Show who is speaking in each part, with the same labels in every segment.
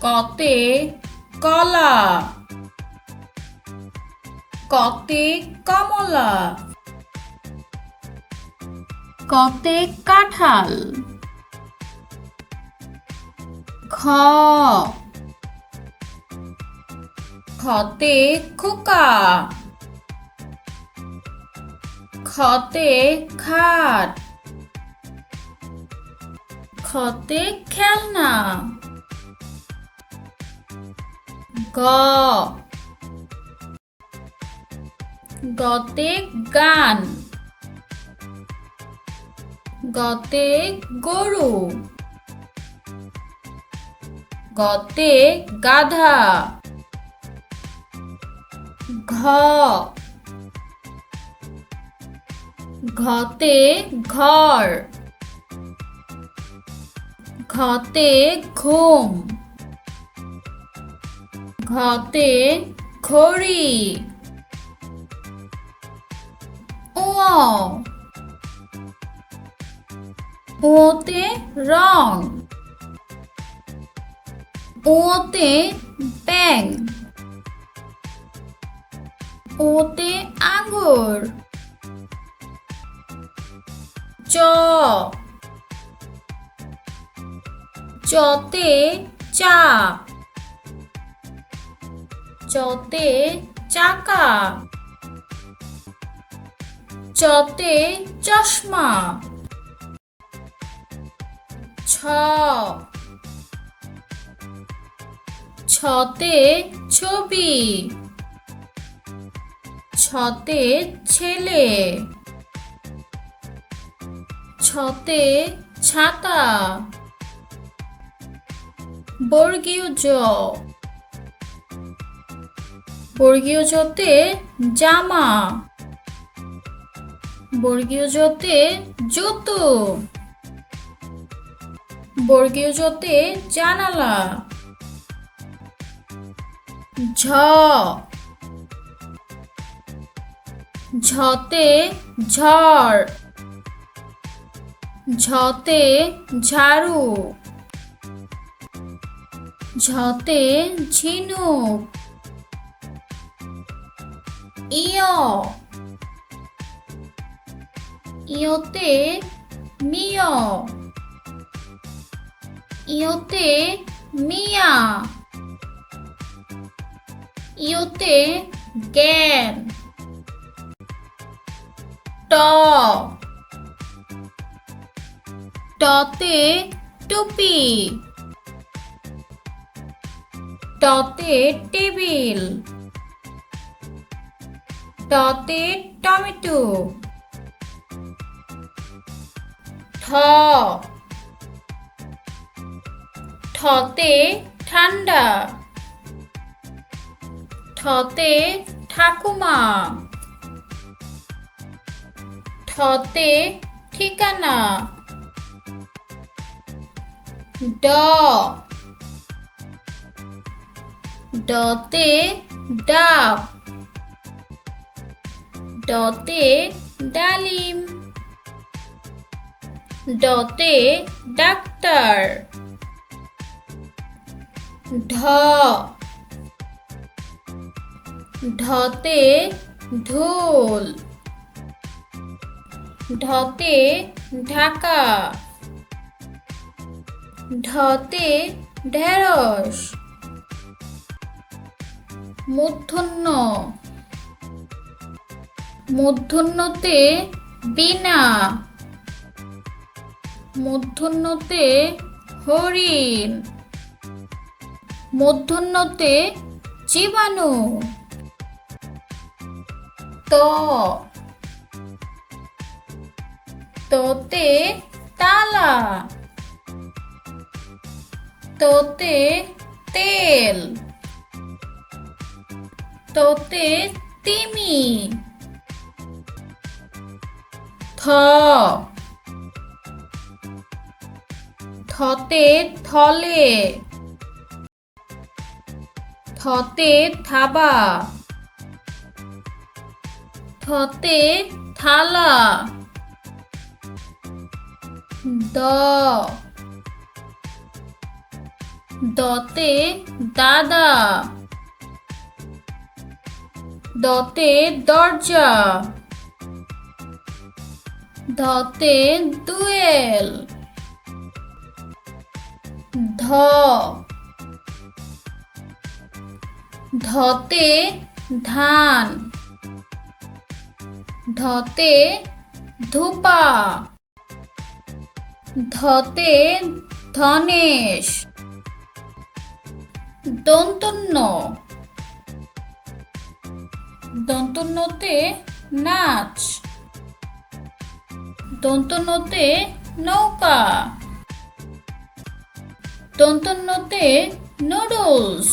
Speaker 1: কতে কলা, কতে কমলা, কতে কাঁঠাল। খতে খোকা, খতে খাট, খতে খেলনা। গতে গান, গতে গরু, গতে গাধা। ঘতে ঘর, ঘতে ঘুম, ঘতে ঘড়ি। ওতে রং, ওতে ব্যাঙ, ওতে আঙ্গুর। চতে চা, চতে চাকা, চতে চশমা। ছতে ছবি, ছতে ছেলে, ছতে ছাতা। বর্গীয় জ, বর্গীয় জতে জামা, বর্গীয় জতে জুতো, বর্গীয় জতে জানালা। ঝতে ঝড়, ঝতে ঝাড়ু, ঝতে ঝিনুক। ইয়তে মিয়, ইয়তে মিয়া, ইয়তে জ্ঞান। টতে টুপি, টতে টেবিল, টতে টমেটো। ঠতে ঠান্ডা, ঠতে ঠাকুমা, ঠতে ঠিকানা। ডতে ডাব, ডতে ডালিম, ডতে ডাক্তার। ঢতে ঢোল, ঢতে ঢাকা, ঢতে ঢেঁড়স। মূর্ধন্য, মূর্ধন্যতে বীণা, মূর্ধন্যতে হরিণ, মূর্ধন্যতে জীবাণু। ততে তালা, ততে তেল, ততে তিমি। থতে থলে, থতে থাবা, থতে থালা। দ দতে দাদা দতে দরজা ধতে দুয়েল ধ ধতে ধান ধতে ধূপা ধতে ধনেশ দন্তন্য দন্তন্যতে নাচ দন্তন্যতে নৌকা দন্তন্যতে নুডলস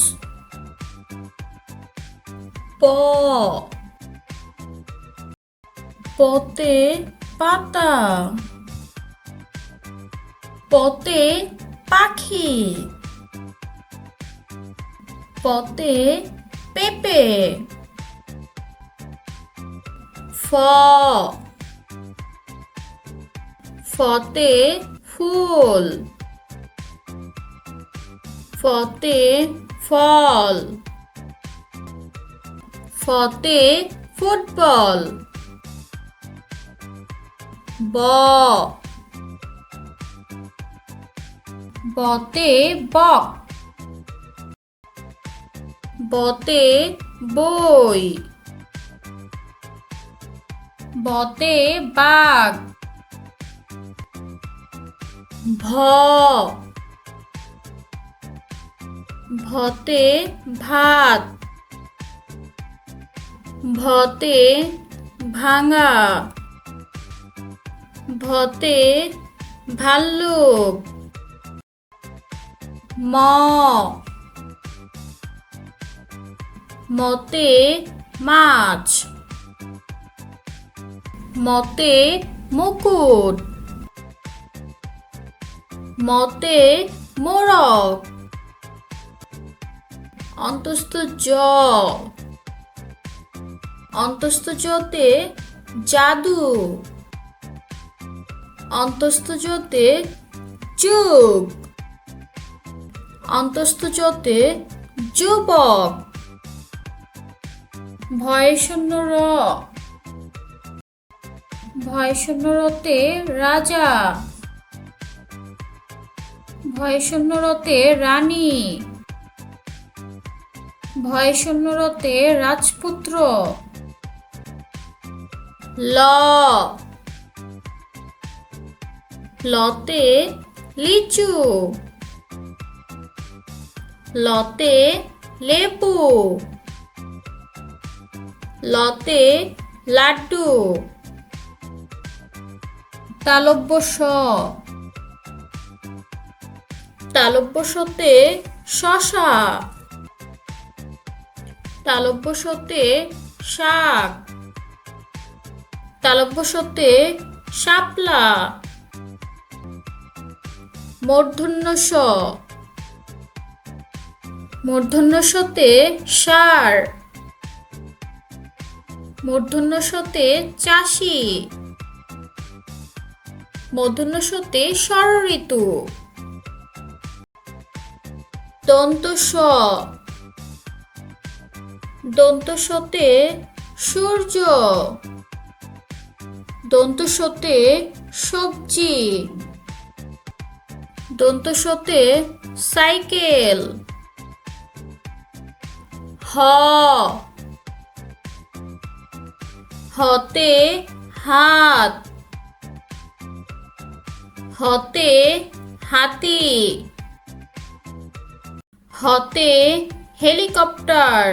Speaker 1: প পতে পাতা পতে পাখি পতে পেঁপে ফ ফতে ফুল ফতে ফল ফতে ফুটবল ব বতে বক বতে বই বতে বাঘ ভ ভতে ভাত ভতে ভাঙা ভতে ভাল্লুক ম মতে মাছ মতে মুকুট মতে মোরগ অন্তস্থ জ অন্তস্থ জতে জাদু অন্তস্থ জতে যুগ অন্তস্থ জতে যুবক ভয় শূন্য র ভয় শূন্য রতে রাজা ভয় শূন্য রতে রানী ভয় শূন্য রতে রাজপুত্র ল লতে লিচু লতে লেবু লতে লাড্ডু তালব্য স তালব্য সতে শশা তালব্য সতে শাক তালব্য সতে শাপলা মূর্ধন্য স মূর্ধন্য সতে ষাঁড় মূর্ধন্য সতে চাষি মূর্ধন্য সতে ষড়ঋতু দন্ত স দন্ত সতে সূর্য দন্ত সতে সবজি দন্ত সতে সাইকেল হ হতে হাত হতে হাতি হতে হেলিকপ্টার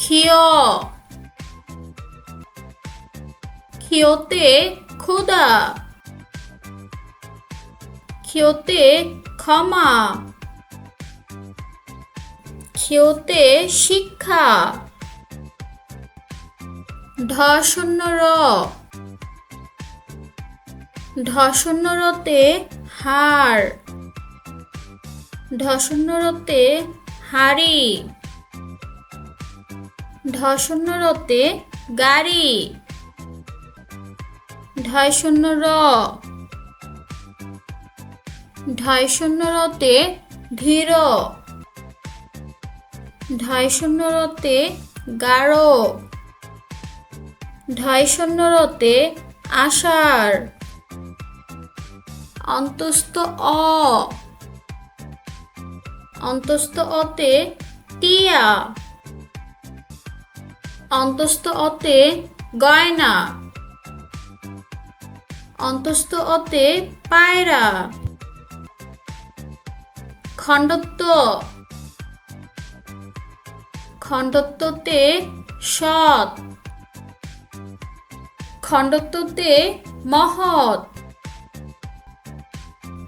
Speaker 1: ক্ষিয় ক্ষিয়তে ক্ষুধা ক্ষিয়তে ক্ষমা ক্ষিয়তে শিক্ষা ঢ শূন্য র ঢ শূন্য রতে হাড় ঢ শূন্য রতে হাড়ি ঢ শূন্য রতে গাড়ি ঢ ঢয় শূন্য র, ঢয় শূন্য রতে ধীর, ঢয় শূন্য রতে গাঢ়, ঢয় শূন্য রতে আষাঢ়, অন্তস্থ অ, অন্তস্থ অতে টিয়া, অন্তস্থ অতে গয়না, অন্তস্থ অতে পায়রা, খণ্ডত্ব, খণ্ডত্বতে সৎ, খণ্ডত্বতে মহৎ,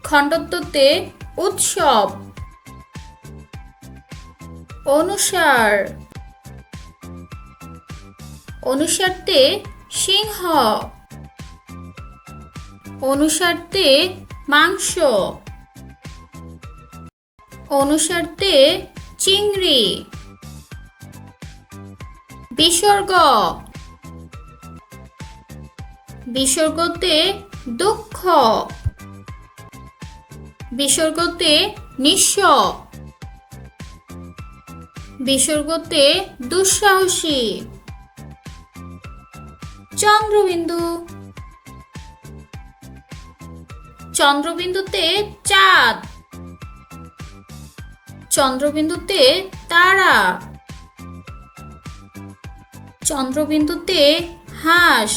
Speaker 1: খণ্ডত্বতে উৎসব, অনুসার, অনুসারতে সিংহ, অনুসারতে মাংস, অনুসারতে চিংড়ি, বিসর্গ, বিসর্গতে দুঃখ, বিসর্গতে নিঃস্ব, বিসর্গতে দুঃসাহসী, চন্দ্রবিন্দু, চন্দ্রবিন্দুতে চাঁদ, চন্দ্রবিন্দুতে তারা, চন্দ্রবিন্দুতে হাঁস,